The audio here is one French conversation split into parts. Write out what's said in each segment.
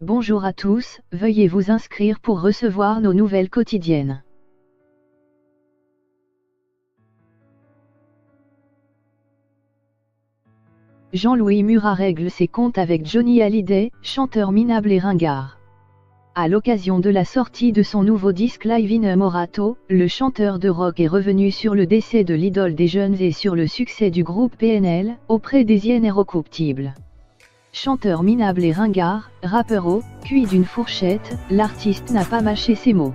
Bonjour à tous, veuillez vous inscrire pour recevoir nos nouvelles quotidiennes. Jean-Louis Murat règle ses comptes avec Johnny Hallyday, chanteur minable et ringard. À l'occasion de la sortie de son nouveau disque Live in Morato, le chanteur de rock est revenu sur le décès de l'idole des jeunes et sur le succès du groupe PNL, auprès des Inrecuptibles. Chanteur minable et ringard, rappeur au cul d'une fourchette, l'artiste n'a pas mâché ses mots.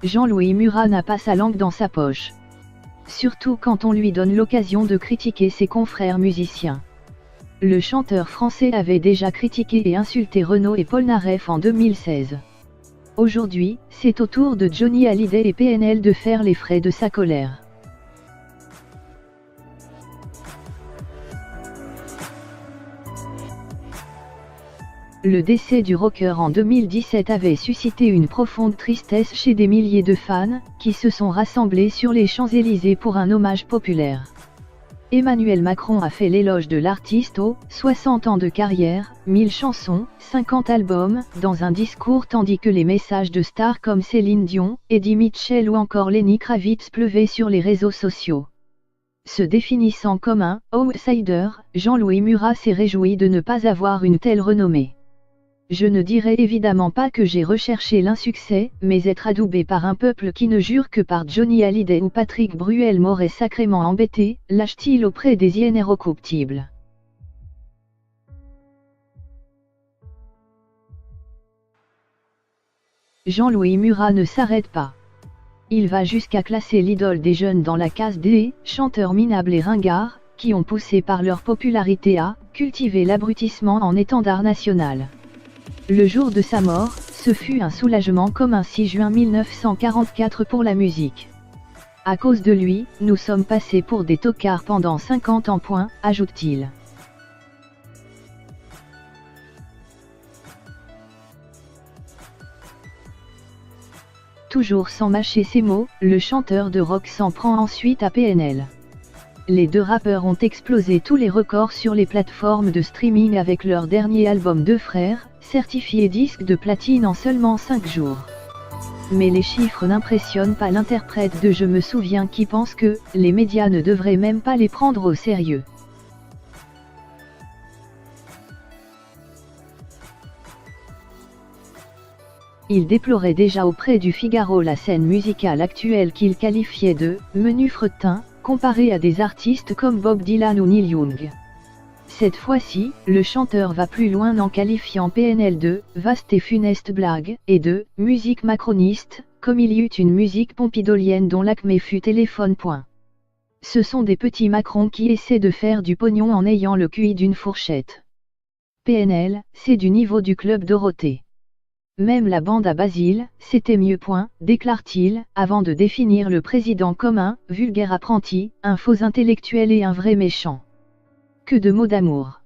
Jean-Louis Murat n'a pas sa langue dans sa poche. Surtout quand on lui donne l'occasion de critiquer ses confrères musiciens. Le chanteur français avait déjà critiqué et insulté Renaud et Polnareff en 2016. Aujourd'hui, c'est au tour de Johnny Hallyday et PNL de faire les frais de sa colère. Le décès du rocker en 2017 avait suscité une profonde tristesse chez des milliers de fans, qui se sont rassemblés sur les Champs-Élysées pour un hommage populaire. Emmanuel Macron a fait l'éloge de l'artiste aux 60 ans de carrière, 1000 chansons, 50 albums, dans un discours tandis que les messages de stars comme Céline Dion, Eddie Mitchell ou encore Lenny Kravitz pleuvaient sur les réseaux sociaux. Se définissant comme un « outsider », Jean-Louis Murat s'est réjoui de ne pas avoir une telle renommée. Je ne dirais évidemment pas que j'ai recherché l'insuccès, mais être adoubé par un peuple qui ne jure que par Johnny Hallyday ou Patrick Bruel m'aurait sacrément embêté, lâche-t-il auprès des Inrecuptibles. Jean-Louis Murat ne s'arrête pas. Il va jusqu'à classer l'idole des jeunes dans la case des chanteurs minables et ringards, qui ont poussé par leur popularité à cultiver l'abrutissement en étendard national. Le jour de sa mort, ce fut un soulagement comme un 6 juin 1944 pour la musique. À cause de lui, nous sommes passés pour des tocards pendant 50 ans. Ajoute-t-il. Toujours sans mâcher ses mots, le chanteur de rock s'en prend ensuite à PNL. Les deux rappeurs ont explosé tous les records sur les plateformes de streaming avec leur dernier album Deux Frères, certifié disque de platine en seulement 5 jours. Mais les chiffres n'impressionnent pas l'interprète de Je me souviens qui pense que les médias ne devraient même pas les prendre au sérieux. Il déplorait déjà auprès du Figaro la scène musicale actuelle qu'il qualifiait de « menu fretin », comparé à des artistes comme Bob Dylan ou Neil Young. Cette fois-ci, le chanteur va plus loin en qualifiant PNL de « vaste et funeste blague » et de « musique macroniste », comme il y eut une musique pompidolienne dont l'acmé fut Téléphone. Ce sont des petits Macrons qui essaient de faire du pognon en ayant le QI d'une fourchette. PNL, c'est du niveau du club Dorothée. Même la bande à Basile, c'était mieux. Déclare-t-il, avant de définir le président comme un vulgaire apprenti, un faux intellectuel et un vrai méchant. Que de mots d'amour.